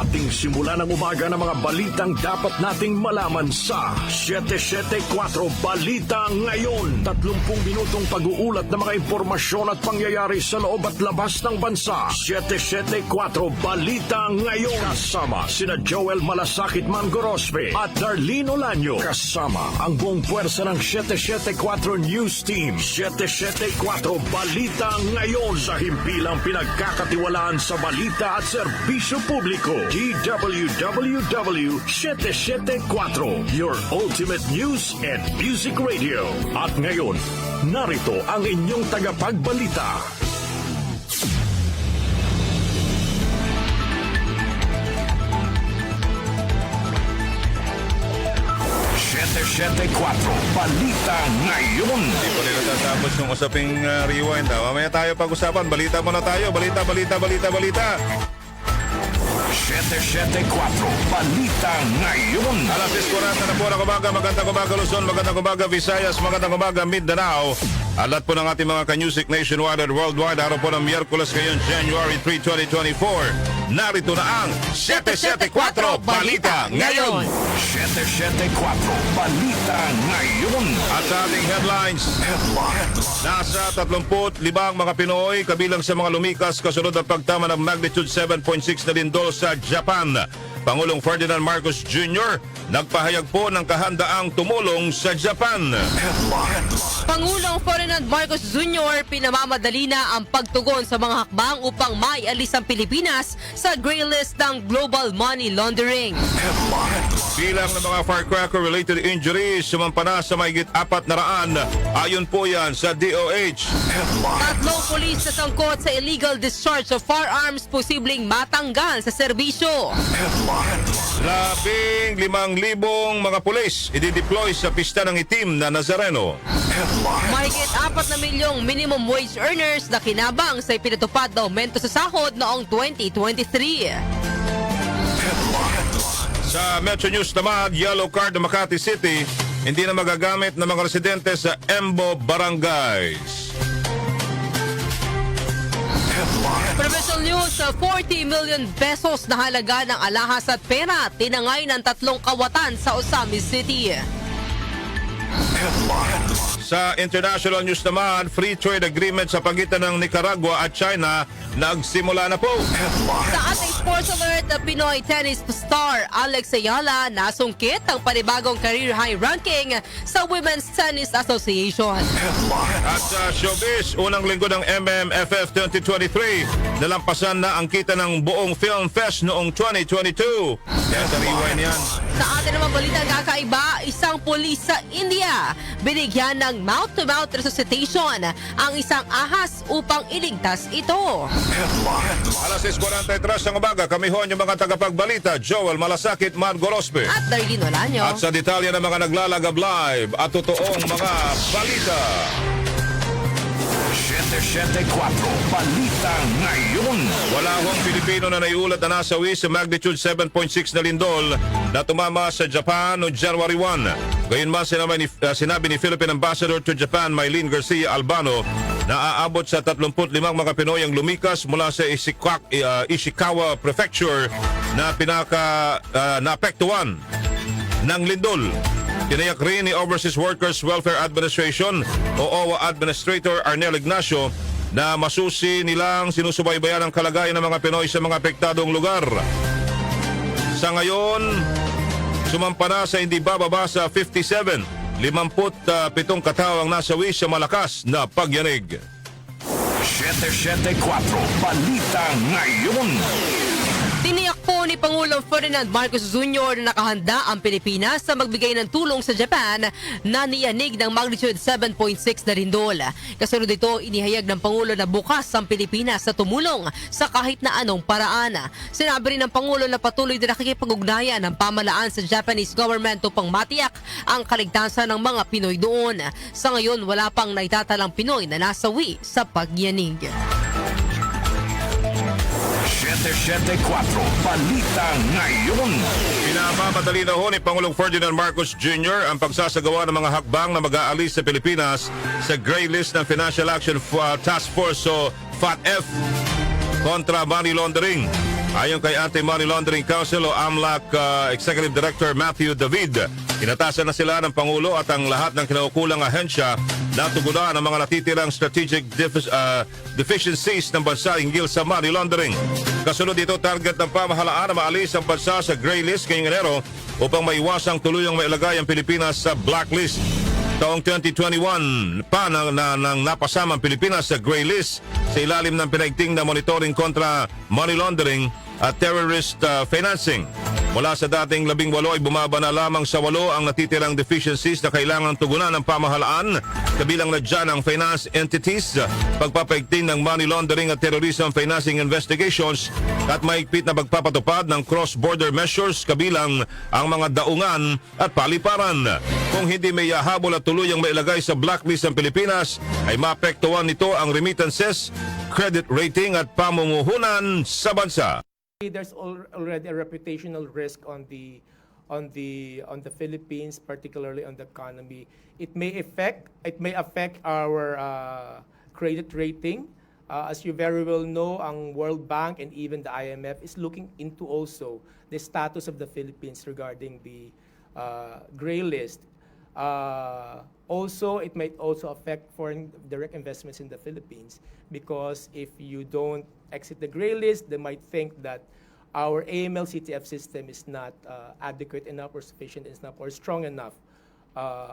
Ating simulan ng umaga ng mga balitang dapat nating malaman sa 774 Balita Ngayon. 30 minutong pag-uulat ng mga impormasyon at pangyayari sa loob at labas ng bansa. 774 Balita Ngayon. Kasama sina Joel Malasakit Mangorospe at Darlene Olanyo. Kasama ang buong puwersa ng 774 News Team. 774 Balita Ngayon. Sa himpilang pinagkakatiwalaan sa balita at serbisyo publiko. DWWW 774, your ultimate news and music radio. At ngayon, narito ang inyong tagapagbalita. Siyete 4 Balita Ngayon. Hindi pa rin natatapos yung usaping rewind. Mamaya tayo pag-usapan. Balita muna tayo. Balita. 774 Balita Ngayon. Alas 6:40 na po ng umaga. Magandang umaga Luzon, magandang umaga Visayas, magandang umaga Mindanao. Alat po ng ating mga ka-music nationwide at worldwide. Araw po ng Miyerkules ngayon, January 3, 2024. Narito na ang 774 Balita Ngayon. 774 Balita Ngayon. At sa ating headlines, nasa 35 mga Pinoy kabilang sa mga lumikas kasunod ng pagtama ng magnitude 7.6 na lindol sa Japan. Pangulong Ferdinand Marcos Jr. nagpahayag po ng kahandaang tumulong sa Japan. Pangulong Ferdinand Marcos Jr. pinamamadali na ang pagtugon sa mga hakbang upang maialis ang Pilipinas sa gray list ng global money laundering. Bilang ng mga firecracker-related injuries sumampa na sa mahigit 400 ayon po yan sa DOH. Tatlong pulis na sangkot sa illegal discharge of firearms posibleng matanggal sa serbisyo. 15,000 mga pulis idideploy sa pista ng itim na Nazareno. Mahigit 4 na milyong minimum wage earners na kinabang sa ipinatupad na aumento sa sahod noong 2023. Sa Metro News naman, yellow card ng Makati City hindi na magagamit ng mga residente sa Embo Barangays. Provincial News, 40 million pesos na halaga ng alahas at pera tinangay ng 3 kawatan sa Osamis City. Sa international news naman, free trade agreement sa pagitan ng Nicaragua at China nagsimula na po. Sa ating sports alert, Pinoy tennis star Alex Ayala nasungkit ang panibagong career high ranking sa Women's Tennis Association. At sa showbiz, unang linggo ng MMFF 2023, nalampasan na ang kita ng buong Film Fest noong 2022. Kaya sa rewind yan. Sa ating naman balita kakaiba, isang pulis sa India binigyan ng mouth-to-mouth resuscitation ang isang ahas upang iligtas ito. Alas 6:43 ng umaga, kami ho yung mga tagapagbalita, Joel Malasakit, Mangorospe. At Darlene Olanyo. At sa detalye ng mga naglalagab live at totoong mga balita. 774 Balita Ngayon. Wala hong Pilipino na naiulat na nasawi sa magnitude 7.6 na lindol na tumama sa Japan noong January 1. Gayunman sinabi ni Philippine Ambassador to Japan, Mylene Garcia Albano, na aabot sa 35 mga Pinoy ang lumikas mula sa Ishikawa Prefecture na naapektuhan ng lindol. Tinayak rin ni Overseas Workers Welfare Administration o OWA Administrator Arnel Ignacio na masusi nilang sinusubaybayan ang kalagayan ng mga Pinoy sa mga apektadong lugar. Sa ngayon, sumampa na sa hindi bababa sa 57 katao ang nasawi sa malakas na pagyanig. 774 Balita Ngayon. Tiniyak po ni Pangulong Ferdinand Marcos Jr. na nakahanda ang Pilipinas sa magbigay ng tulong sa Japan na niyanig ng magnitude 7.6 na lindol. Kasunod dito, inihayag ng Pangulo na bukas ang Pilipinas sa tumulong sa kahit na anong paraan. Sinabi rin ng Pangulo na patuloy na nakikipag-ugnayan ng pamalaan sa Japanese government upang matiyak ang kaligtasan ng mga Pinoy doon. Sa ngayon, wala pang naitatalang Pinoy na nasawi sa pagyanig. 774 Balita Ngayon. Pinamamadali na ho ni Pangulong Ferdinand Marcos Jr. ang pagsasagawa ng mga hakbang na mag-aalis sa Pilipinas sa gray list ng Financial Action Task Force o FATF kontra money laundering. Ayon kay Anti-Money Laundering Council o AMLAC Executive Director Matthew David, inatasan na sila ng Pangulo at ang lahat ng kinaukulang ahensya na tugunan ang mga natitirang strategic deficiencies ng bansa hinggil sa money laundering. Kasunod dito, target ng pamahalaan na maalis ang bansa sa gray list ngayong Enero upang maiwasang tuluyang mailagay ang Pilipinas sa blacklist. Taong 2021 pa nang napasama ang Pilipinas sa gray list sa ilalim ng pinaigting na monitoring kontra money laundering at terrorist financing. Mula sa dating 18 ay bumaba na lamang sa 8 ang natitirang deficiencies na kailangang tugunan ng pamahalaan, kabilang na dyan ang finance entities, pagpapaigting ng money laundering at terrorism financing investigations at mahigpit na pagpapatupad ng cross-border measures kabilang ang mga daungan at paliparan. Kung hindi may habol at tuluyang mailagay sa blacklist ang Pilipinas, ay maapektuhan nito ang remittances, credit rating at pamumuhunan sa bansa. There's already a reputational risk on the Philippines, particularly on the economy. It may affect our credit rating. As you very well know, ang World Bank and even the IMF is looking into also the status of the Philippines regarding the gray list. Also, it might also affect foreign direct investments in the Philippines, because if you don't exit the gray list, they might think that our AML CTF system is not adequate enough or sufficient enough or strong enough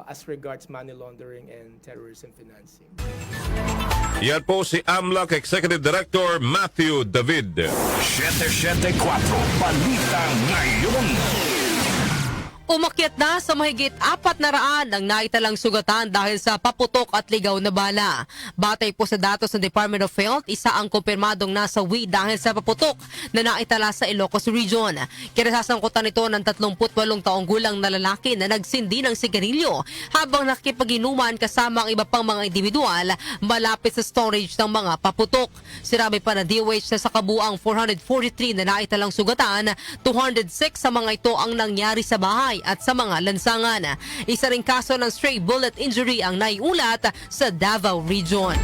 as regards money laundering and terrorism financing. Yan po si AMLAC Executive Director Matthew David. 774 Balita Ngayon. Umakyat na sa mahigit 400 ang naitalang sugatan dahil sa paputok at ligaw na bala. Batay po sa datos ng Department of Health, isa ang kumpirmadong nasawi dahil sa paputok na naitala sa Ilocos Region. Kinasasangkutan ito ng 38 taong gulang na lalaki na nagsindi ng sigarilyo habang nakikipaginuman kasama ang iba pang mga individual malapit sa storage ng mga paputok. Sinabi pa na DOH na sa kabuang 443 na naitalang sugatan, 206 sa mga ito ang nangyari sa bahay at sa mga lansangan. Isa ring kaso ng stray bullet injury ang naiulat sa Davao Region.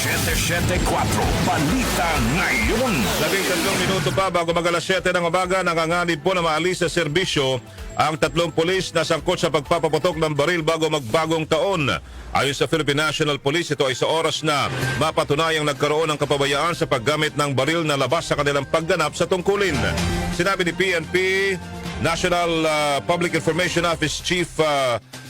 774 Balita Ngayon. 13 minuto pa bago mag-alas 7 ng umaga, nanganganib po na maalis sa serbisyo ang 3 pulis na sangkot sa pagpapaputok ng baril bago magbagong taon. Ayon sa Philippine National Police, ito ay sa oras na mapatunayang nagkaroon ng kapabayaan sa paggamit ng baril na labas sa kanilang pagganap sa tungkulin. Sinabi ni PNP National Public Information Office Chief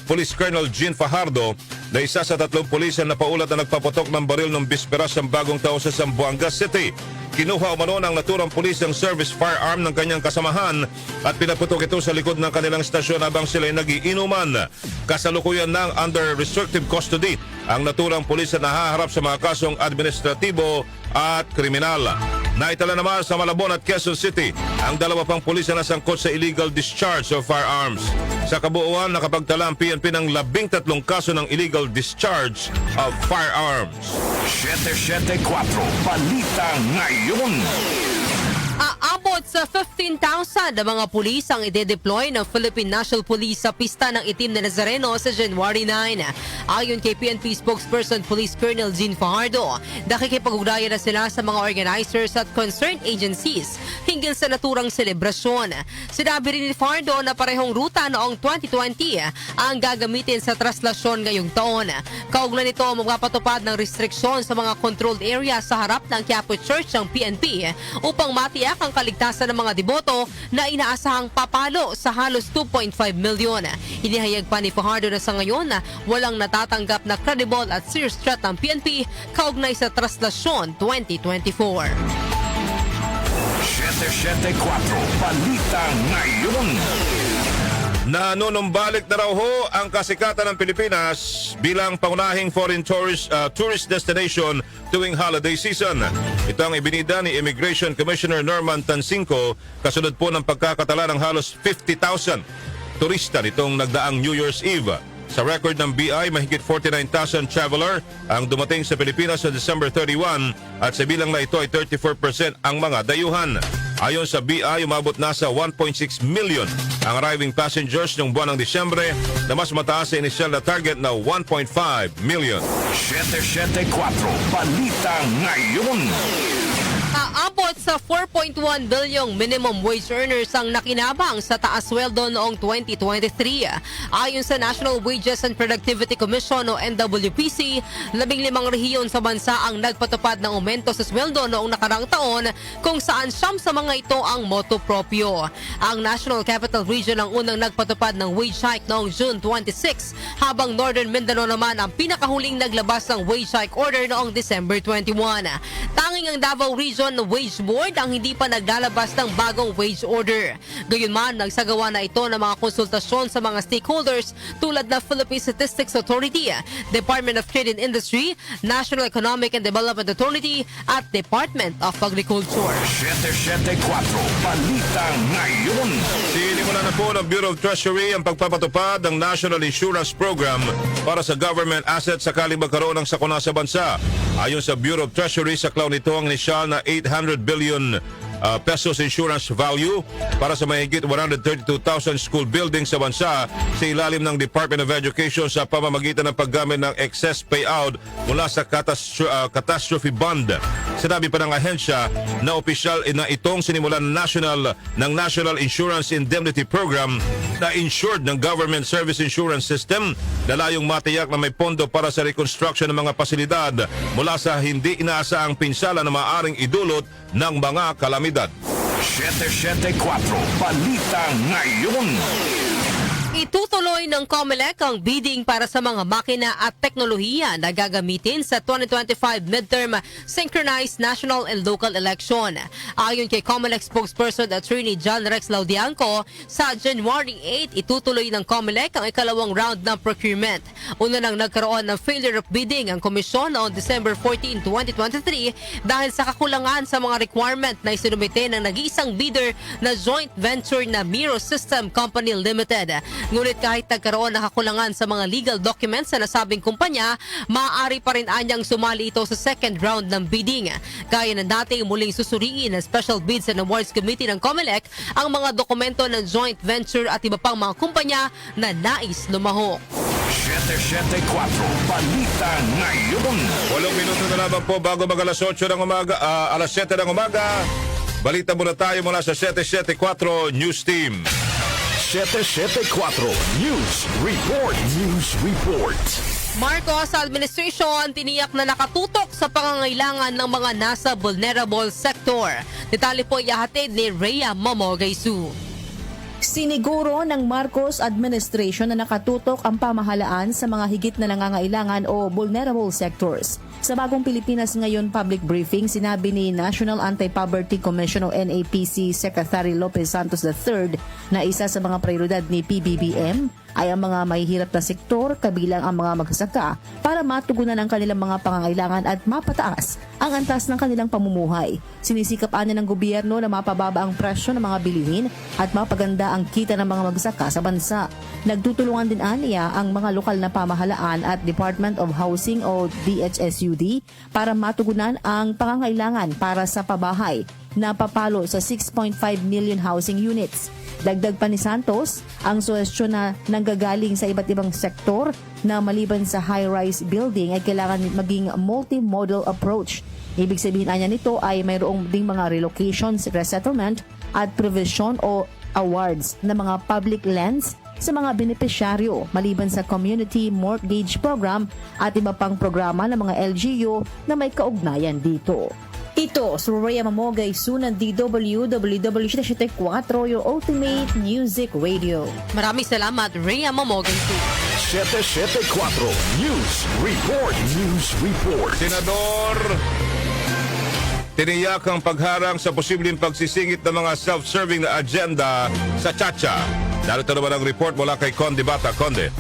Police Colonel Jean Fajardo na isa sa 3 pulis na napaulat na nagpaputok ng baril ng bisperas ng bagong taon sa Zamboanga City. Kinuha umano ng naturang pulis ang service firearm ng kanyang kasamahan at pinaputok ito sa likod ng kanilang stasyon habang sila ay nagiinuman. Kasalukuyan ng under restrictive custody ang naturang pulis na nahaharap sa mga kasong administratibo at kriminal. Naitala naman sa Malabon at Quezon City ang 2 pang pulis na nasangkot sa illegal discharge of firearms. Sa kabuuan, nakapagtala ang PNP ng 13 kaso ng illegal discharge of firearms. 774 Balita Ngayon. Aabot sa 15,000 na mga pulis ang ide-deploy ng Philippine National Police sa pista ng Itim na Nazareno sa January 9. Ayon kay PNP spokesperson Police Colonel Jean Fajardo, nakikipag-ugnayan na sila sa mga organizers at concerned agencies hinggil sa naturang selebrasyon. Sinabi rin ni Fajardo na parehong ruta noong 2020 ang gagamitin sa traslasyon ngayong taon. Kaugnay nito, magpapatupad ng restriksyon sa mga controlled area sa harap ng Quiapo Church ng PNP upang matiyak ang kaligtasan ng mga deboto na inaasahang papalo sa halos 2.5 milyon. Inihayag pa ni Fajardo na sa ngayon na walang natatanggap na credible at serious threat ng PNP kaugnay sa traslasyon 2024. 774 Balita Ngayon. Nanunumbalik na raw ho ang kasikatan ng Pilipinas bilang pangunahing foreign tourist destination tuwing holiday season. Ito ang ibinida ni Immigration Commissioner Norman Tansinco kasunod po ng pagkakatala ng halos 50,000 turista nitong nagdaang New Year's Eve. Sa record ng BI, mahigit 49,000 traveler ang dumating sa Pilipinas sa December 31 at sa bilang na ito ay 34% ang mga dayuhan. Ayon sa BI, umabot na sa 1.6 million ang arriving passengers noong buwan ng Disyembre na mas mataas sa inisyal na target na 1.5 million. 774 Balita Ngayon. Aabot sa 4.1 bilyong minimum wage earners ang nakinabang sa taas sweldo noong 2023. Ayon sa National Wages and Productivity Commission o NWPC, 15 rehiyon sa bansa ang nagpatupad ng aumento sa sweldo noong nakarang taon, kung saan siyam sa mga ito ang moto proprio. Ang National Capital Region ang unang nagpatupad ng wage hike noong June 26, habang Northern Mindanao naman ang pinakahuling naglabas ng wage hike order noong December 21. Tanging ang Davao Region Wage Board ang hindi pa naglalabas ng bagong wage order. Gayunman, nagsagawa na ito ng mga konsultasyon sa mga stakeholders tulad ng Philippine Statistics Authority, Department of Trade and Industry, National Economic and Development Authority at Department of Agriculture. 774 Balita Ngayon. Sinimulan na po ng Bureau of Treasury ang pagpapatupad ng National Insurance Program para sa government assets sakaling magkaroon ng sakuna sa bansa. Ayon sa Bureau of Treasury, saklaw nito ang inisyal na 800 billion pesos insurance value para sa mahigit 132,000 school buildings sa bansa sa ilalim ng Department of Education sa pamamagitan ng paggamit ng excess payout mula sa catastrophe bond. Sinabi pa ng ahensya na opisyal na itong sinimulan ng National Insurance Indemnity Program na insured ng Government Service Insurance System na layong matiyak na may pondo para sa reconstruction ng mga pasilidad mula sa hindi inaasahang pinsala na maaaring idulot ng mga kalamidad. 774 Balita Ngayon. Itutuloy ng COMELEC ang bidding para sa mga makina at teknolohiya na gagamitin sa 2025 midterm synchronized national and local election. Ayon kay COMELEC spokesperson Attorney John Rex Laudianco, sa January 8 itutuloy ng COMELEC ang ikalawang round ng procurement. Una nang nagkaroon ng failure of bidding ang komisyon noong December 14, 2023 dahil sa kakulangan sa mga requirement na isinumite ng nag-iisang bidder na joint venture na Miro System Company Limited. Ngunit kahit nagkaroon ng kakulangan sa mga legal documents sa nasabing kumpanya, maaari pa rin anyang sumali ito sa second round ng bidding. Gaya ng dating muling susuriin ng Special Bids and Awards Committee ng COMELEC ang mga dokumento ng joint venture at iba pang mga kumpanya na nais lumahok. 774 Balita Ngayon. 8 minuto na lamang po bago mag alas 8 ng umaga, alas 7 ng umaga. Balita muna tayo mula sa 774 News Team. 774 News Report. News Report. Marcos Administration tiniyak na nakatutok sa pangangailangan ng mga nasa vulnerable sector. Detalye po ihahatid ni Rhea Mamogaysu. Siniguro ng Marcos Administration na nakatutok ang pamahalaan sa mga higit na nangangailangan o vulnerable sectors. Sa Bagong Pilipinas Ngayon public briefing, sinabi ni National Anti-Poverty Commission o NAPC Secretary Lopez Santos III na isa sa mga prioridad ni PBBM ay ang mga mahihirap na sektor kabilang ang mga magsasaka para matugunan ang kanilang mga pangangailangan at mapataas ang antas ng kanilang pamumuhay. Sinisikap niya ng gobyerno na mapababa ang presyo ng mga bilihin at mapaganda ang kita ng mga magsasaka sa bansa. Nagtutulungan din aniya ang mga lokal na pamahalaan at Department of Housing o DHSUD para matugunan ang pangangailangan para sa pabahay na papalo sa 6.5 million housing units. Dagdag pa ni Santos, ang suwestyon na nanggagaling sa iba't ibang sektor na maliban sa high-rise building ay kailangan maging multi-modal approach. Ibig sabihin niya nito ay mayroong ding mga relocations, resettlement at provision o awards na mga public lands sa mga benepisyaryo maliban sa Community Mortgage Program at iba pang programa ng mga LGU na may kaugnayan dito. Ito, Rhea Mamogaysu ng DWWW774, your ultimate music radio. Maraming salamat, Rhea Mamogaysu. 774 News Report. News Report. Senador, tiniyak ang pagharang sa posibleng pagsisingit ng mga self-serving na agenda sa Chacha. Narito naman ang report mula kay Conde Bata. Conde.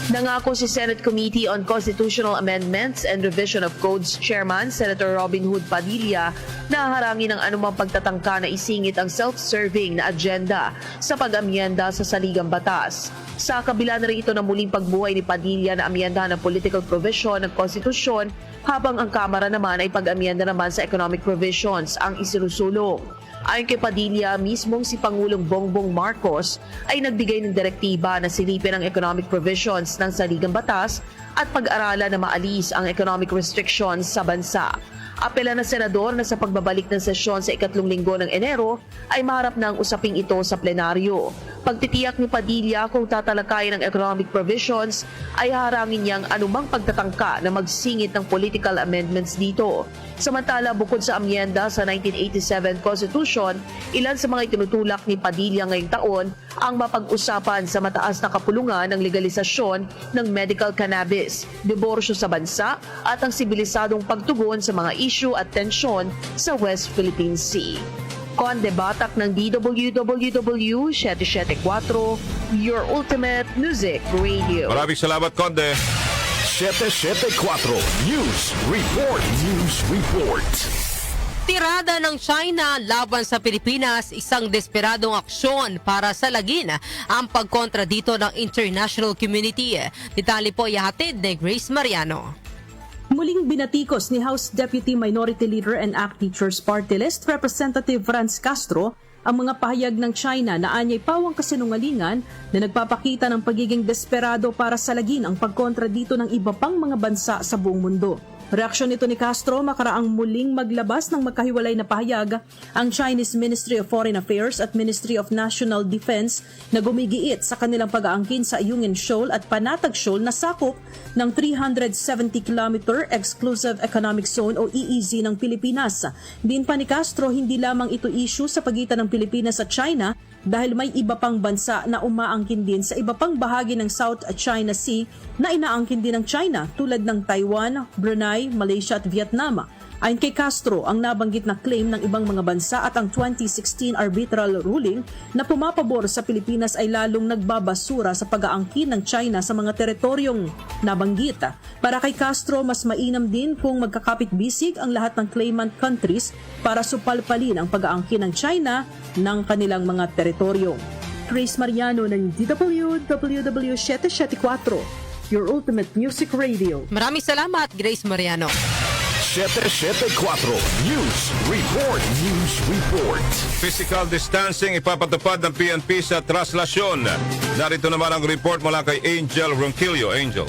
Nangako si Senate Committee on Constitutional Amendments and Revision of Codes Chairman Senator Robin Hood Padilla na harangin ang anumang pagtatangka na isingit ang self-serving na agenda sa pag-amyenda sa saligang batas. Sa kabila na rin ito na muling pagbuhay ni Padilla na amyendahan ng political provision ng konstitusyon, habang ang Kamara naman ay pag-amyenda naman sa economic provisions ang isinusulong. Ayon kay Padilla, mismong si Pangulong Bongbong Marcos ay nagbigay ng direktiba na silipin ang economic provisions ng saligang batas at pag-aralan na maalis ang economic restrictions sa bansa. Apela ng senador na sa pagbabalik ng sesyon sa ikatlong linggo ng Enero ay maharap ng usaping ito sa plenaryo. Pagtitiyak ni Padilla kung tatalakayin ng economic provisions ay harangin niyang anumang pagtatangka na magsingit ng political amendments dito. Samantala, bukod sa amyenda sa 1987 Constitution, ilan sa mga itinutulak ni Padilla ngayong taon ang mapag-usapan sa mataas na kapulungan ng legalisasyon ng medical cannabis, diborsyo sa bansa at ang sibilisadong pagtugon sa mga issue at tensyon sa West Philippine Sea. Conde Batak ng DWWW 774, your ultimate music radio. Maraming salamat, Conde. 774 News Report. News Report. Tirada ng China laban sa Pilipinas, isang desperadong aksyon para salagin ang pagkontra dito ng international community. Detalye po ihahatid ni Grace Mariano. Muling binatikos ni House Deputy Minority Leader and ACT Teachers Party List Representative Franz Castro ang mga pahayag ng China na anyay pawang kasinungalingan na nagpapakita ng pagiging desperado para salagin ang pagkontra dito ng iba pang mga bansa sa buong mundo. Reaksyon nito ni Castro makaraang muling maglabas ng magkahiwalay na pahayag ang Chinese Ministry of Foreign Affairs at Ministry of National Defense na gumigiit sa kanilang pag-aangkin sa Ayungin Shoal at Panatag Shoal na sakop ng 370-kilometer Exclusive Economic Zone o EEZ ng Pilipinas. Din pa ni Castro, hindi lamang ito issue sa pagitan ng Pilipinas at China dahil may iba pang bansa na umaangkin din sa iba pang bahagi ng South China Sea na inaangkin din ng China tulad ng Taiwan, Brunei, Malaysia at Vietnam. Ayon kay Castro, ang nabanggit na claim ng ibang mga bansa at ang 2016 arbitral ruling na pumapabor sa Pilipinas ay lalong nagbabasura sa pag-aangkin ng China sa mga teritoryong nabanggit. Para kay Castro, mas mainam din kung magkakapit-bisig ang lahat ng claimant countries para supalpalin ang pag-aangkin ng China ng kanilang mga teritoryo. Grace Mariano ng DWWW 774, your ultimate music radio. Maraming salamat, Grace Mariano. 774 News Report. News Report. Physical distancing ipapatupad ng PNP sa traslasyon. Narito naman ang report mula kay Angel Ronquillo. Angel.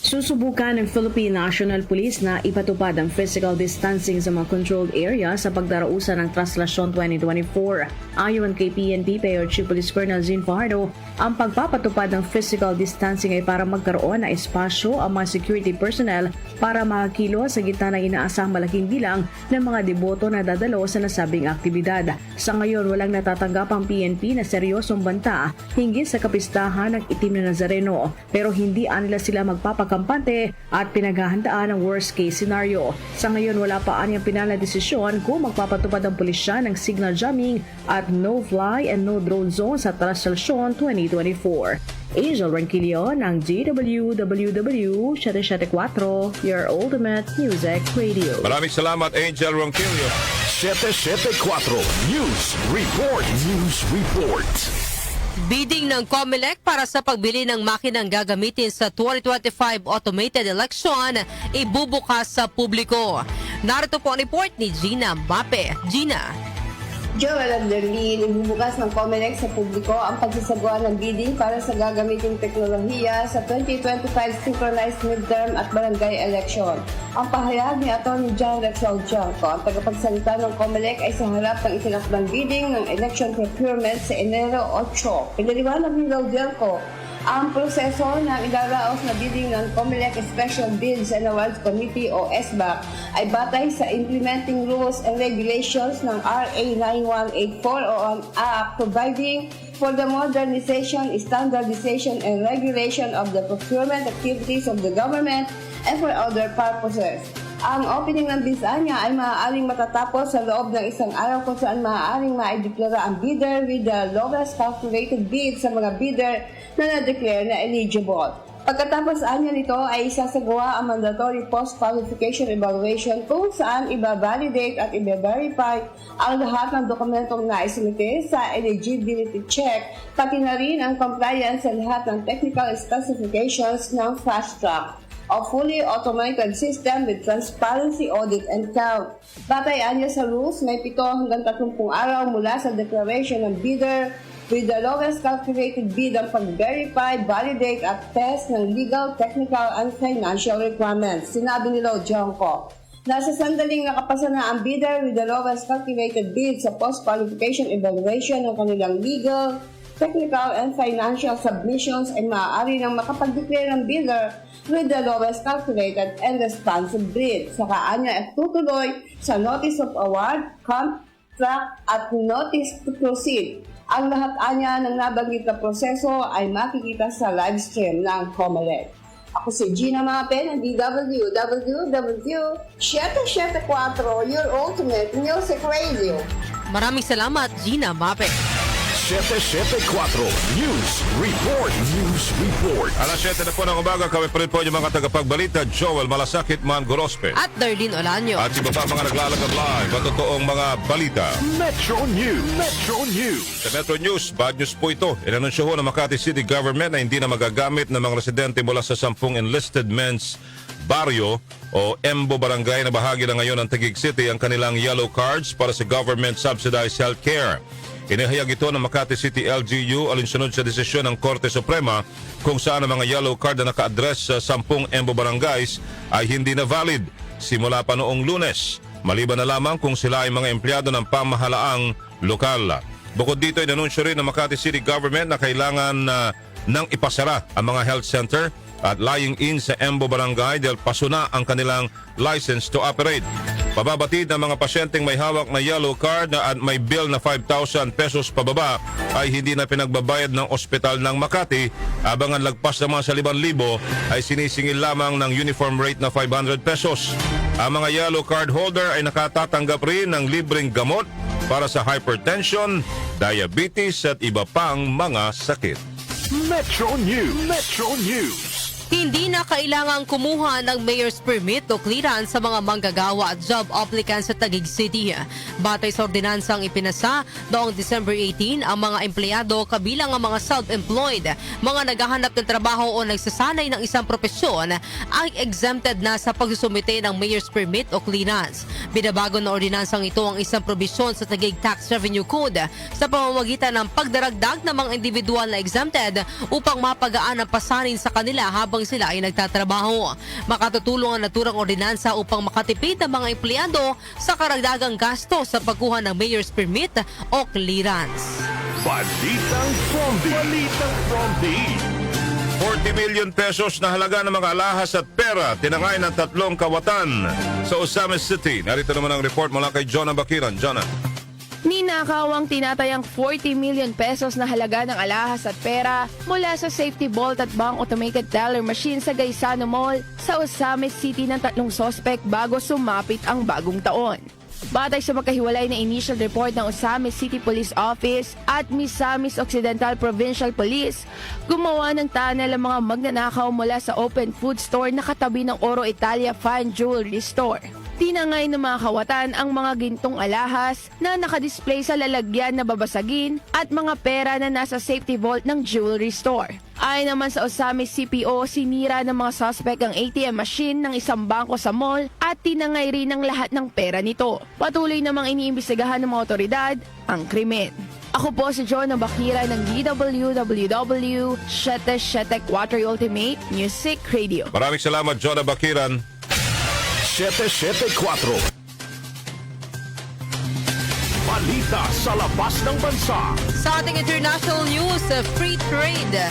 Susubukan ng Philippine National Police na ipatupad ang physical distancing sa mga controlled area sa pagdarausan ng Traslasyon 2024. Ayon kay PNP Mayor Chief Police Colonel Zin Fajardo, ang pagpapatupad ng physical distancing ay para magkaroon ng espasyo ang mga security personnel para makakilos sa gitna ng inaasang malaking bilang ng mga deboto na dadalo sa nasabing aktibidad. Sa ngayon, walang natatanggap ang PNP na seryosong banta hinggil sa kapistahan ng Itim na Nazareno, pero hindi nila sila magpapakampante at pinaghahandaan ang worst case scenario. Sa ngayon, wala pa anyang pinala desisyon kung magpapatupad ang pulisya ng signal jamming at no-fly and no-drone zone sa Traslasyon 2024. Angel Ronquillo ng DWWW 774, your ultimate music radio. Maraming salamat, Angel Ronquillo. 774 News Report. News Report. Bidding ng COMELEC para sa pagbili ng makinang gagamitin sa 2025 automated election ibubukas sa publiko. Narito po ang report ni Gina Mape. Gina. Joel Abderlin, ibubukas ng COMELEC sa publiko ang pagsasagawa ng bidding para sa gagamiting teknolohiya sa 2025 synchronized midterm at barangay election. Ang pahayag ni Atty. John Rexel Janco, ang tagapagsalita ng COMELEC ay sa harap ng itinakdang bidding ng election procurement sa Enero 8. Pinaliwanag ni Janco, ang proseso ng idaraos na bidding ng COMELEC Special Bids and Awards Committee o SBAC ay batay sa Implementing Rules and Regulations ng RA 9184 o ang Act providing for the modernization, standardization, and regulation of the procurement activities of the government and for other purposes. Ang opening ng bisanya ay maaaring matatapos sa loob ng isang araw kung saan maaaring maideklara ang bidder with the lowest calculated bid sa mga bidder na na-declare na eligible. Pagkatapos anya nito ay isasagawa ang mandatory post-qualification evaluation kung saan iba-validate at iba-verify ang lahat ng dokumentong naisumite sa eligibility check, pati na rin ang compliance sa lahat ng technical specifications ng fast track o fully automated system with transparency audit and count. Batay anya sa rules, may 7 hanggang 30 araw mula sa declaration ng bidder with the lowest calculated bid ang pag-verify, validate at test ng legal, technical, and financial requirements. Sinabi ni Lo Janco. Nasa sandaling nakapasa na ang bidder with the lowest calculated bid sa post-qualification evaluation ng kanilang legal, technical, and financial submissions ay maaari nang makapag-declare ng bidder with the lowest calculated and responsive bid. Saka anya at tutuloy sa Notice of Award, Contract at Notice to Proceed. Ang lahat anya ng nabanggit na proseso ay makikita sa live stream ng COMELEC. Ako si Gina Mape ng DWWW774, your ultimate music radio. Maraming salamat, Gina Mape. 774 News Report. News Report. Alas 7 na po ng umaga, kami pa rin po yung mga tagapagbalita, Joel Malasakit, Man Gorospe. At Darlene Olanyo. At iba pa mga naglalagab live, matotoong mga balita. Metro News. Metro News. Sa Metro News, bad news po ito. Inanunsyo ho ng Makati City Government na hindi na magagamit ng mga residente mula sa 10 enlisted men's barrio o Embo Barangay na bahagi na ngayon ng Taguig City ang kanilang yellow cards para sa government subsidized healthcare. Inihayag ito ng Makati City LGU alinsunod sa desisyon ng Korte Suprema kung saan ang mga yellow card na naka-address sa 10 Embo Barangays ay hindi na valid simula pa noong Lunes, maliban na lamang kung sila ay mga empleyado ng pamahalaang lokal. Bukod dito, inanunsyo rin ng Makati City Government na kailangan nang ipasara ang mga health center at lying in sa Embo Barangay dahil pasuna ang kanilang license to operate. Pababatid ng mga pasyenteng may hawak na yellow card na at may bill na 5,000 pesos pababa ay hindi na pinagbabayad ng ospital ng Makati, habang ang lagpas naman sa 5,000 ay sinisingil lamang ng uniform rate na 500 pesos. Ang mga yellow card holder ay nakatatanggap rin ng libreng gamot para sa hypertension, diabetes at iba pang mga sakit. Metro News. Metro News. Hindi na kailangang kumuha ng mayor's permit o clearance sa mga manggagawa at job applicants sa Taguig City. Batay sa ordinansang ipinasa noong December 18, ang mga empleyado kabilang ang mga self-employed, mga naghahanap ng trabaho o nagsasanay ng isang propesyon ay exempted na sa pagsusumite ng mayor's permit o clearance. Binabago na ordinansang ito ang isang probisyon sa Taguig Tax Revenue Code sa pamamagitan ng pagdaragdag ng mga individual na exempted upang mapagaan ang pasanin sa kanila habang sila ay nagtatrabaho. Makatutulong ang naturang ordinansa upang makatipid ang mga empleyado sa karagdagang gasto sa pagkuha ng mayor's permit o clearance. Balitang Fromdi. Balitang Fromdi. 40 million pesos na halaga ng mga alahas at pera tinangay ng 3 kawatan sa Osamis City. Narito naman ang report mula kay Jonah Bakiran. Jonah. Ninakaw ang tinatayang 40 million pesos na halaga ng alahas at pera mula sa safety vault at bank automated teller machine sa Gaisano Mall sa Osamis City ng 3 sospek bago sumapit ang bagong taon. Batay sa magkahiwalay na initial report ng Osamis City Police Office at Misamis Occidental Provincial Police, gumawa ng tunnel ang mga magnanakaw mula sa open food store na katabi ng Oro Italia Fine Jewelry Store. Tinangay ng mga kawatan ang mga gintong alahas na nakadisplay sa lalagyan na babasagin at mga pera na nasa safety vault ng jewelry store. Ayon naman sa Osamis CPO, sinira ng mga suspect ang ATM machine ng isang bangko sa mall at tinangay rin ang lahat ng pera nito. Patuloy namang iniimbestigahan ng mga otoridad ang krimen. Ako po si Jonah Bakira ng DWWW 774 Ultimate Music Radio. Maraming salamat, Jonah Bakiran. 774. Balita sa labas ng bansa. Sa ating international news, free trade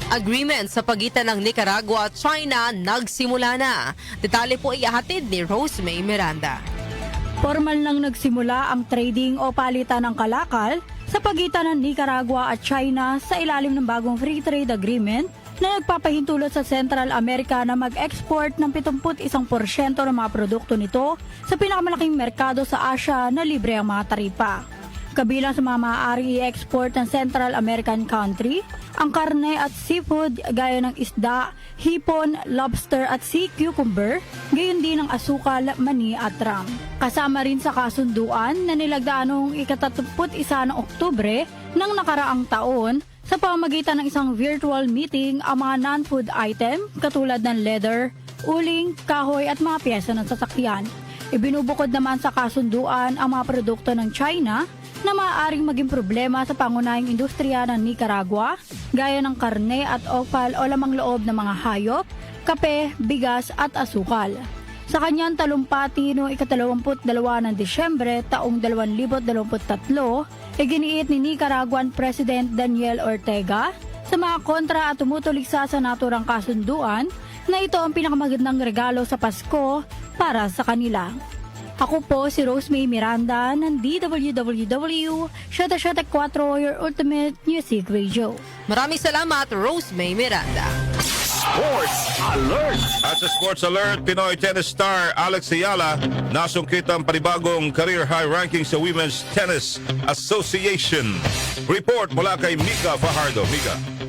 agreement sa pagitan ng Nicaragua at China nagsimula na. Detalye po ihahatid ni Rosemay Miranda. Formal nang nagsimula ang trading o palitan ng kalakal sa pagitan ng Nicaragua at China sa ilalim ng bagong free trade agreement na nagpapahintulot sa Central America na mag-export ng 71% ng mga produkto nito sa pinakamalaking merkado sa Asia na libre ang mga taripa. Kabilang sa mga maaaring i-export ng Central American country, ang karne at seafood gaya ng isda, hipon, lobster at sea cucumber, gayon din ang asukal, mani at ram. Kasama rin sa kasunduan na nilagdaan noong ika-31 ng Oktubre ng nakaraang taon sa pamamagitan ng isang virtual meeting ang mga non-food item katulad ng leather, uling, kahoy at mga pyesa ng sasakyan. Ibinubukod naman sa kasunduan ang mga produkto ng China na maaaring maging problema sa pangunahing industriya ng Nicaragua, gaya ng karne at opal o lamang loob ng mga hayop, kape, bigas at asukal. Sa kanyang talumpati noong 22 ng Disyembre taong 2023, iginiit ni Nicaraguan President Daniel Ortega sa mga kontra at tumutuligsa sa naturang kasunduan na ito ang pinakamagandang regalo sa Pasko para sa kanila. Ako po si Rosemary Miranda ng DWWW 774, your ultimate music radio. Maraming salamat, Rosemary Miranda. Sports Alert! At sa Sports Alert, Pinoy tennis star Alex Ayala nasungkit ang panibagong career high ranking sa Women's Tennis Association. Report mula kay Mika Fajardo. Mika.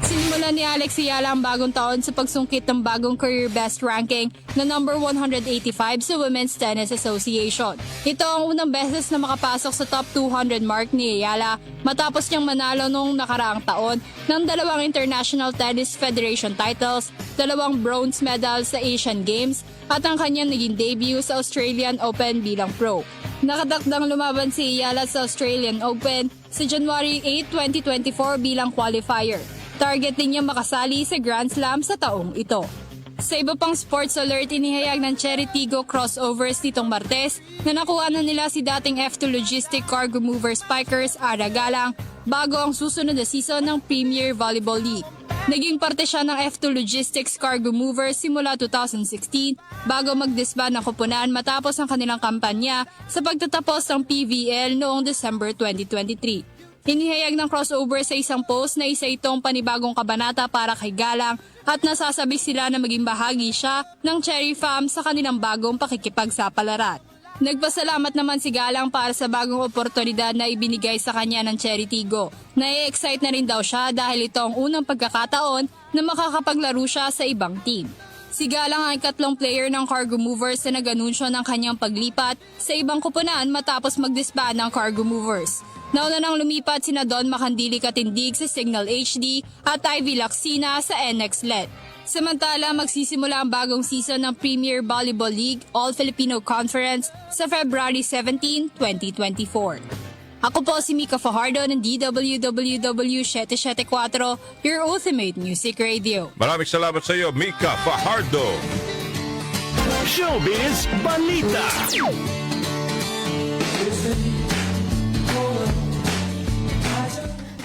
Sinimula ni Alex Ayala ang bagong taon sa pagsungkit ng bagong career best ranking na number 185 sa Women's Tennis Association. Ito ang unang beses na makapasok sa top 200 mark ni Ayala matapos niyang manalo noong nakaraang taon ng 2 International Tennis Federation titles, 2 bronze medals sa Asian Games at ang kanyang naging debut sa Australian Open bilang pro. Nakatakdang lumaban si Ayala sa Australian Open sa January 8, 2024 bilang qualifier. Target din niya makasali sa Grand Slam sa taong ito. Sa iba pang sports alert, inihayag ng Cherry-Tigo crossovers nitong Martes na nakuha na nila si dating F2 Logistic Cargo Mover Spikers Ara Galang bago ang susunod na season ng Premier Volleyball League. Naging parte siya ng F2 Logistics Cargo Mover simula 2016 bago mag-disband ng koponan matapos ang kanilang kampanya sa pagtatapos ng PVL noong December 2023. Inihayag ng crossover sa isang post na isa itong panibagong kabanata para kay Galang at nasasabi sila na maging bahagi siya ng Cherry Fam sa kanilang bagong pakikipagsapalaran. Nagpasalamat naman si Galang para sa bagong oportunidad na ibinigay sa kanya ng Cherry-Tigo. Nai-excite na rin daw siya dahil ito ang unang pagkakataon na makakapaglaro siya sa ibang team. Si Galang ay ikatlong player ng Cargo Movers na nag-anunsyo ng kanyang paglipat sa ibang koponan matapos mag-disband ng Cargo Movers. Nauna nang lumipat sina Don Macandili Katindig sa Signal HD at Ivy Lacsina sa NX LED. Samantala, magsisimula ang bagong season ng Premier Volleyball League All-Filipino Conference sa February 17, 2024. Ako po si Mika Fajardo ng DWWW 774, your ultimate music radio. Maraming salamat sa iyo, Mika Fajardo. Showbiz Balita!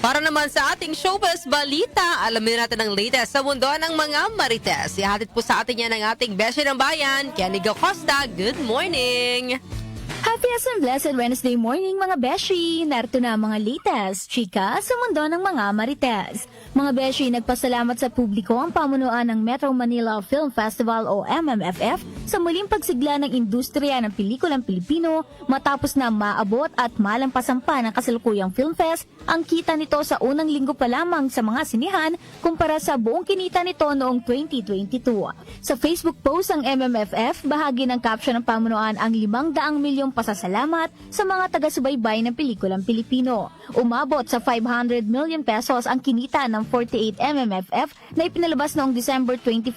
Para naman sa ating showbiz balita, alamin natin ang latest sa mundo ng mga marites. Ihatid po sa atin yan ng ating Beshi ng Bayan, Kenny Costa. Good morning! Happy and blessed Wednesday morning mga Beshi! Narito na ang mga latest, chika, sa mundo ng mga marites. Mga Beshi, nagpasalamat sa publiko ang pamunuan ng Metro Manila Film Festival o MMFF sa muling pagsigla ng industriya ng pelikulang Pilipino matapos na maabot at malampasan pa ng kasalukuyang Film Fest ang kita nito sa unang linggo pa lamang sa mga sinihan kumpara sa buong kinita nito noong 2022. Sa Facebook post ang MMFF, bahagi ng caption ng pamunuan ang 500 milyong pasasalamat sa mga taga-subaybay ng pelikulang Pilipino. Umabot sa 500 million pesos ang kinita ng 48 MMFF na ipinalabas noong December 25,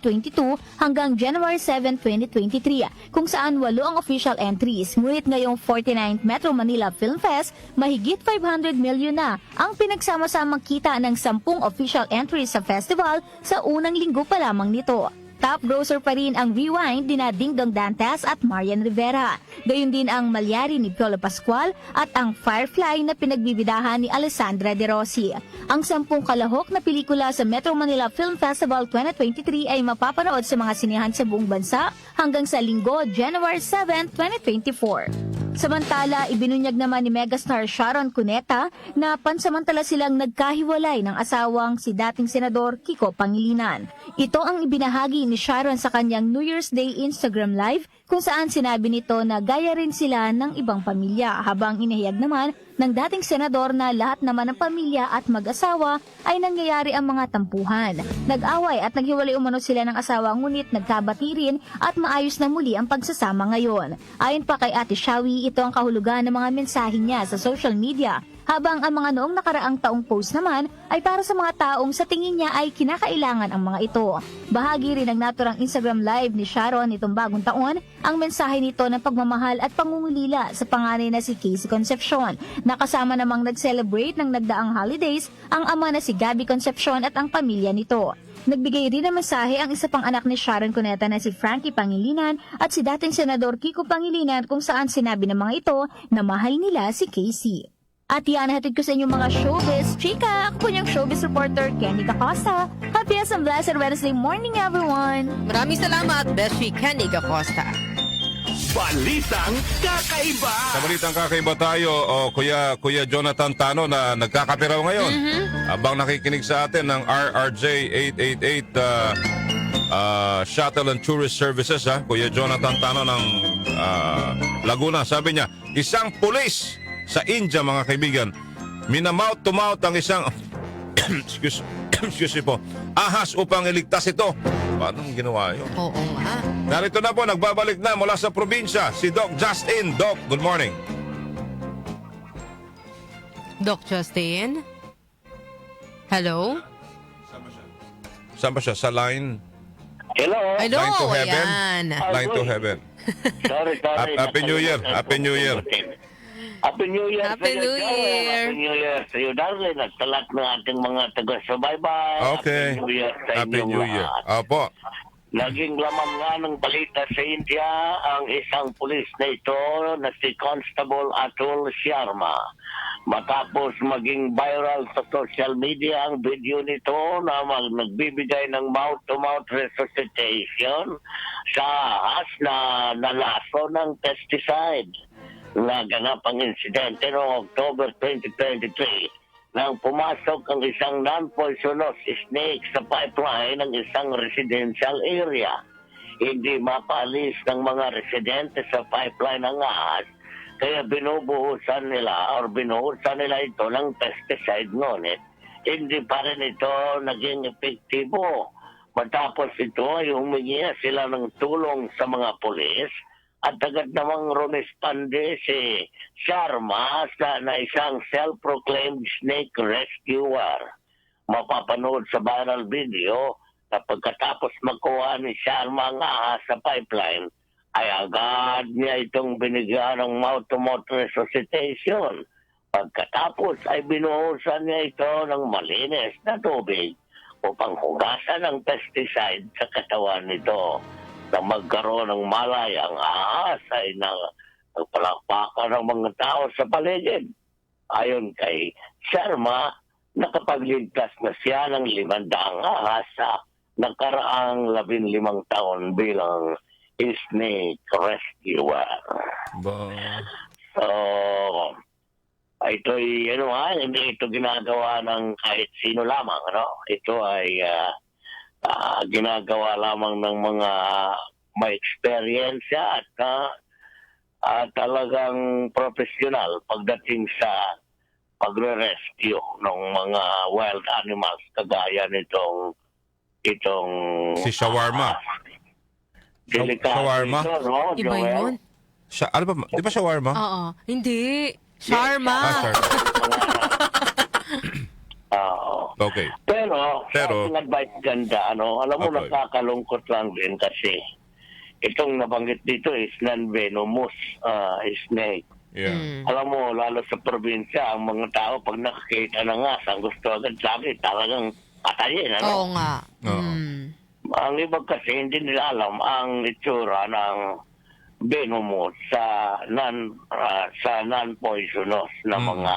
2022 hanggang January 7, 2023, kung saan 8 ang official entries. Ngunit ngayong 49th Metro Manila Film Fest, mahigit 500 million na ang pinagsama-samang kita ng 10 official entries sa festival sa unang linggo pa lamang nito. Top grosser pa rin ang Rewind ni Dingdong Dantes at Marian Rivera. Gayun din ang Malyari ni Piolo Pascual at ang Firefly na pinagbibidahan ni Alessandra De Rossi. Ang 10 kalahok na pelikula sa Metro Manila Film Festival 2023 ay mapapanood sa mga sinihan sa buong bansa hanggang sa linggo, January 7, 2024. Samantala, ibinunyag naman ni megastar Sharon Cuneta na pansamantala silang nagkahiwalay ng asawang si dating Senador Kiko Pangilinan. Ito ang ibinahagi ni Sharon sa kanyang New Year's Day Instagram Live kung saan sinabi nito na gaya rin sila ng ibang pamilya, habang inihayag naman ng dating senador na lahat naman ng pamilya at mag-asawa ay nangyayari ang mga tampuhan. Nag-away at naghiwalay umano sila ng asawa, ngunit nagkabati rin at maayos na muli ang pagsasama ngayon. Ayon pa kay Ate Shawi, ito ang kahulugan ng mga mensahe niya sa social media habang ang mga noong nakaraang taong post naman ay para sa mga taong sa tingin niya ay kinakailangan ang mga ito. Bahagi rin ng naturang Instagram Live ni Sharon nitong bagong taon ang mensahe nito ng pagmamahal at pangungulila sa panganay na si Casey Concepcion. Nakasama namang nag-celebrate ng nagdaang holidays ang ama na si Gabby Concepcion at ang pamilya nito. Nagbigay rin ng mensahe ang isa pang anak ni Sharon Cuneta na si Frankie Pangilinan at si dating Senador Kiko Pangilinan kung saan sinabi ng mga ito na mahal nila si Casey. At yan, hatid ko sa inyong mga showbiz. Chika, ako po niyang showbiz reporter, Kenny Acosta. Happy and blessed Wednesday morning, everyone! Maraming salamat, Beshi Kenny Acosta. Balitang kakaiba. Sa balitang kakaiba tayo, Kuya Jonathan Tano na nagkakapiraw ngayon. Habang nakikinig sa atin ng RRJ 888 Shuttle and Tourist Services, Kuya Jonathan Tano ng Laguna. Sabi niya, isang pulis sa India, mga kaibigan, minamouth to mouth ang isang excuse me po, ahas upang iligtas ito. Paano ginawa yun? Oo nga. Narito na po, nagbabalik na mula sa probinsya, si Doc Justin. Doc, good morning. Doc Justin? Hello? Saan ba siya? Sa line? Hello. Hello, Line to heaven? ayan. Line to heaven. Sorry. Happy New Year. Happy New Year. Happy New Year. Happy sa'yo, New Joel. Year. Happy New Year sa iyo, darling, at sa lahat ng ating mga taga-subaybay. Okay. Happy New Year sa Happy inyong New Year. lahat. Opo. Naging laman nga ng balita sa India ang isang pulis na ito na si Constable Atul Sharma. Matapos maging viral sa social media ang video nito na nagbibigay ng mouth-to-mouth resuscitation sa ahas na nalaso ng pesticide. Naganap ang insidente noong October 2023 nang pumasok ang isang non-poisonous snake sa pipeline ng isang residential area. Hindi mapalis ng mga residente sa pipeline ang ahas, kaya binubuhusan nila ito ng pesticide, ngunit hindi pa rin ito naging epektibo. Matapos ito ay humingi sila ng tulong sa mga pulis at agad namang rumisponde si Sharma na isang self-proclaimed snake rescuer. Mapapanood sa viral video na pagkatapos makuha ni Sharma ang ahas sa pipeline, ay agad niya itong binigyan ng mouth-to-mouth resuscitation. Pagkatapos ay binuhusan niya ito ng malinis na tubig upang hugasan ang pesticide sa katawan nito. Na magkaroon ng malay ang ahas ay nagpalakpakan ng mga tao sa paligid. Ayon kay Sharma, nakapagligtas na siya ng 500 ahas sa nakaraang 15 taon bilang snake rescuer. So, ito'y hindi ito ginagawa ng kahit sino lamang. Ito ay ginagawa lamang ng mga may experience at talagang professional pagdating sa pagre-rescue ng mga wild animals kagaya itong Si Shawarma. Shawarma? Ito, no, Iba Joel? yun? Ano ba? Di ba shawarma? Oo. Hindi. Sharma. Okay. Pero sa ating advice ganda, alam mo, Okay. nakakalungkot lang din kasi itong nabanggit dito is non-venomous snake. Yeah. Alam mo, lalo sa probinsya, ang mga tao pag nakakita ng ngas, ang gusto agad sabi, talagang patayin. Oo nga. Ang iba kasi hindi nila alam ang itsura ng venomous sa non-poisonous na mga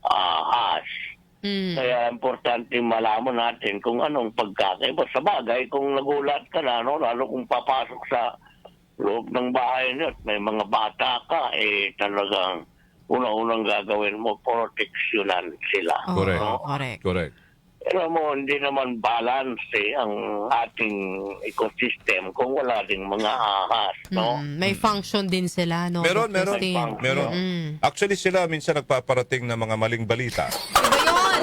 ahas. Kaya importante malaman natin kung anong pagkakaiba. Sa bagay, kung nagulat ka na, lalo kung papasok sa loob ng bahay niyo at may mga bata ka, talagang una-unang gagawin mo, proteksyonan sila. Correct. Correct. Correct. Pero mo, hindi naman balance ang ating ecosystem kung wala ding mga ahas, no? May function din sila, no? Meron. Dr. Justin? Meron. Actually, sila minsan nagpaparating ng mga maling balita. Iba yun!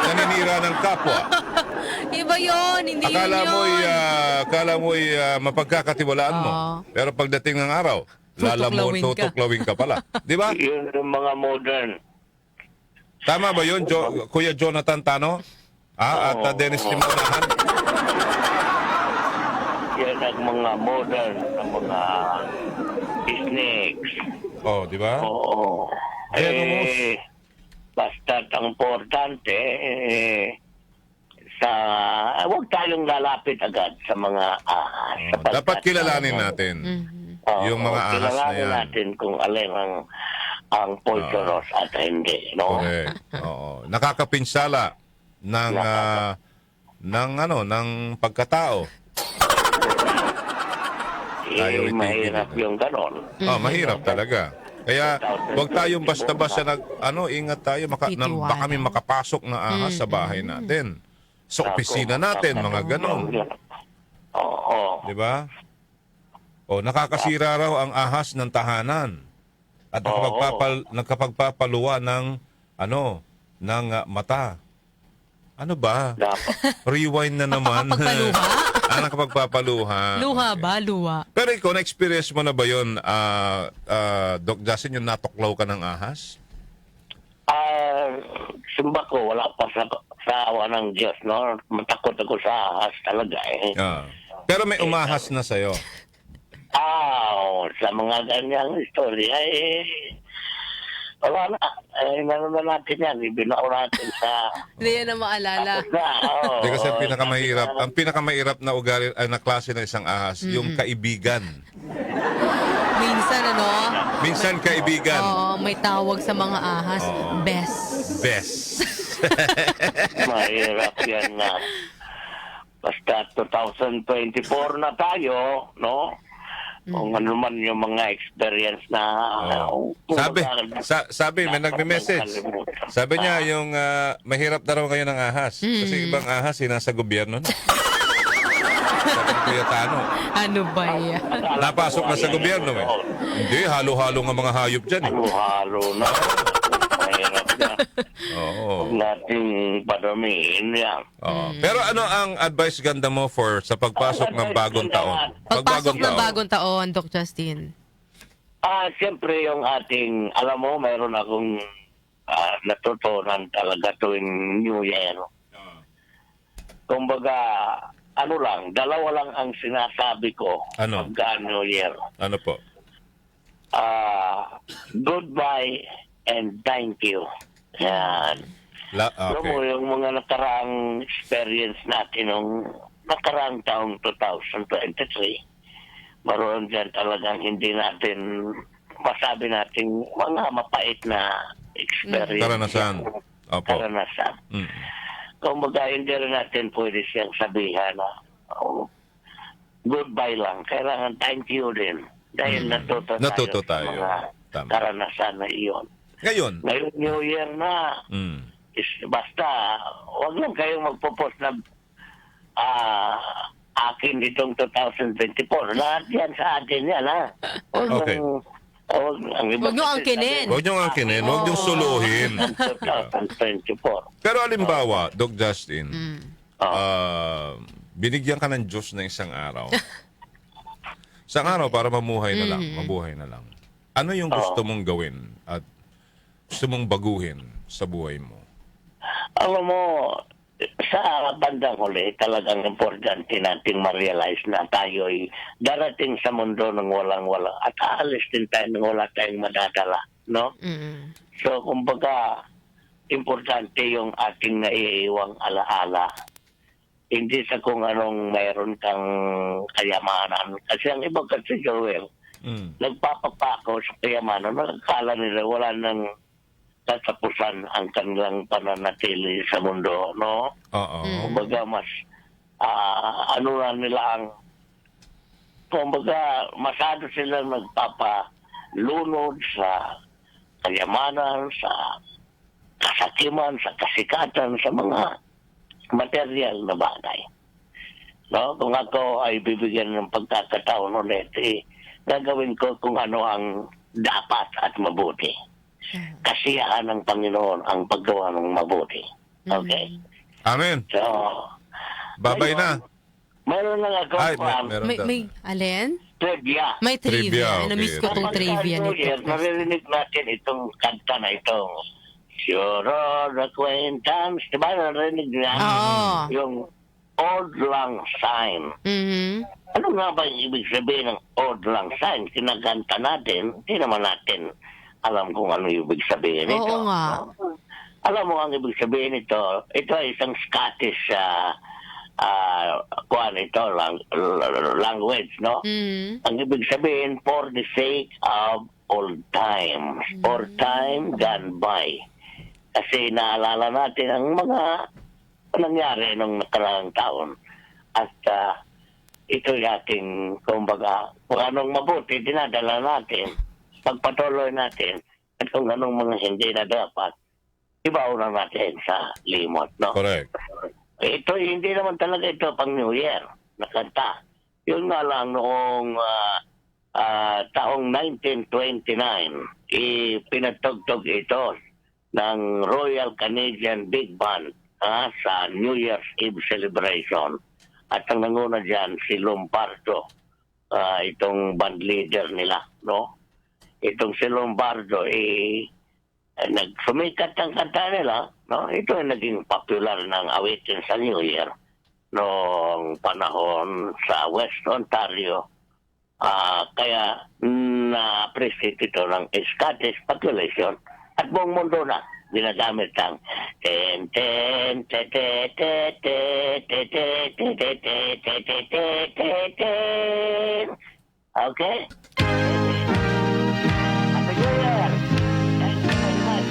Naninira ng kapwa. Iba yun! Hindi Akala mo'y mapagkakatiwalaan mo. Pero pagdating ng araw, tutuklawin ka pala. Di ba? Yun yung mga modern Tama ba yun, Kuya Jonathan Tano? At Dennis Timonahan? Yan ang mga modern na mga snakes. Oh, di ba? Oo. Basta ang importante, huwag tayong lalapit agad sa mga ahas. Dapat kilalanin natin yung mga ahas na kilalanin yan. natin kung alin ang poisonous at hindi. No? Correct. Oo. Nakakapinsala ng pagkatao. Mahirap yung ganon. Mahirap talaga. Kaya huwag tayong basta-basta ingat tayo baka may makapasok na ahas sa bahay natin. Sa opisina natin, mga ganon. Oo. 'Di ba? Nakakasira raw ang ahas ng tahanan. At nakapagpapaluwa ng mata. Ano ba? Rewind na naman. Nakapagpapaluha. Luha ba? Luha. Pero ikaw, na-experience mo na ba yun, Doc Justin, yung natuklaw ka ng ahas? Sumba ko, wala pa sa awa ng Diyos, no? Matakot ako sa ahas talaga, eh. Pero may umahas na sa'yo. Sa mga ganyang istorya, wala na. Ano na natin yan, ibinao natin sa... Hindi yan na maalala. Hindi kasi ang pinakamahirap na ugali, na klase ng isang ahas, yung kaibigan. Minsan kaibigan. May tawag sa mga ahas, best. Mahirap yan nga. Basta 2024 na tayo, no? Kung ano man yung mga experience na... Sabi, may nagme-message. Sabi niya, yung mahirap na raw kayo ng ahas. Kasi ibang ahas, nasa gobyerno na. Sabi ni Kuya Tano. Ano ba yan? Napasok na sa gobyerno, eh. Hindi, halo-halo nga mga hayop dyan, eh. Halo-halo na. Mahirap na. Huwag nating padamihin yan. Pero ano ang advice ganda mo sa pagpasok ng bagong taon? Pagpasok ng bagong taon, Doc Justin. Siyempre yung ating, alam mo, mayroon akong natutunan talaga tuwing New Year. Kumbaga, dalawa lang ang sinasabi ko pagka New Year. Ano po? Goodbye and thank you. Yan. Alam mo, yung mga nakaraang experience natin nung nakaraang taong 2023, maroon dyan talagang hindi natin masabi natin mga mapait na experience. Karanasan. Karanasan. Kumbaga, hindi rin natin pwede siyang sabihan na goodbye lang. Kailangan thank you din. Dahil natuto tayo sa mga karanasan na iyon. Ngayon New Year na, basta, huwag lang kayong magpo-post na akin itong 2024. Lahat yan sa atin yan, ha? Okay. Huwag nyo angkinin. Huwag nyo suluhin. 2024. Pero halimbawa, Doc Justin, binigyan ka ng Diyos na isang araw. Isang araw para mabuhay na lang. Ano yung gusto mong gawin at gusto mong baguhin sa buhay mo? Alam mo, sa bandang huli, talagang importante nating ma-realize na tayo ay darating sa mundo ng walang-wala at aalis din tayo ng wala tayong madadala, no? So, kumbaga, importante yung ating naiiwang alaala. Hindi sa kung anong mayroon kang kayamanan. Kasi ang iba kasi, Joel, nagpapapako sa kayamanan, nakakala nila wala nang tatapusan ang kanilang pananatili sa mundo, no? Kumbaga, mas na nila ang kumbaga, masyado silang nagpapalunod sa kayamanan, sa kasakiman, sa kasikatan, sa mga material na bagay. No? Kung ako ay bibigyan ng pagkakataon ulit, gagawin ko kung ano ang dapat at mabuti. Kasiyahan ng Panginoon ang paggawa ng mabuti. Okay? Amen. So, babay na. Mayroon lang ako. May alin? Trivia. May trivia. Na-miss ko itong trivia nito. Naririnig natin itong kanta na itong Your old acquaintance. Diba narinig niya? Oo. Yung old lang sign. Mhm. Ano nga ba yung ibig sabihin ng old lang sign? Kinaganta natin, hindi naman natin alam kung ano yung ibig sabihin Oo nito. nga. Alam mo ang ibig sabihin nito, ito ay isang Scottish language, no? Mhm. Ang ibig sabihin, for the sake of old times, or time gone by. Kasi naalala natin ang mga nangyari nung nakaraang taon. At ito yung ating, kumbaga, kung anong mabuti, dinadala natin, pagpatuloy natin, at kung anong mga hindi na dapat, ibauna natin sa limot, no? Correct. Ito, hindi naman talaga ito pang New Year na kanta. Yun nga lang noong taong 1929, pinatugtog ito ng Royal Canadian Big Band sa New Year's Eve celebration. At ang nanguna dyan, si Lombardo, itong band leader nila, no? Itong si Lombardo, nagsumikat ang kanta nila, no? Ito ay naging popular ng awitin sa New Year noong panahon sa West Ontario. Kaya na-appreciate ito ng Scottish population at buong mundo na ginagamit ang ten ten te te te te te te te te te te te te ten. Okay? Happy New Year! Thank you very much.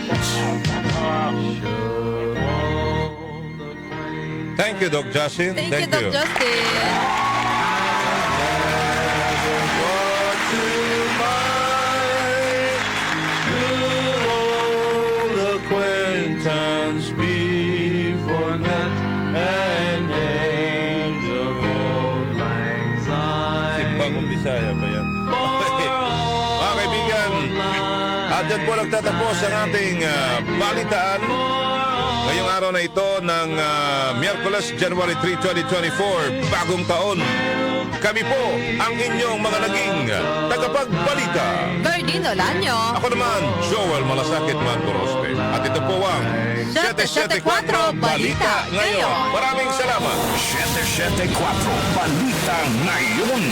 Thank you, Doc Justin. Thank you, Doc Justin. Simbang Bisaya ba yan? Mga kaibigan, at dyan po nagtatapos ang ating balitaan ngayong araw na ito ng Miyerkules, January 3, 2024, bagong taon. Kami po ang inyong mga naging tagapagbalita. Berdino Lanyo. Ako naman, Joel Malasakit Mancorospe. At ito po ang 774 Balita Ngayon. Maraming salamat. 774 Balita Ngayon.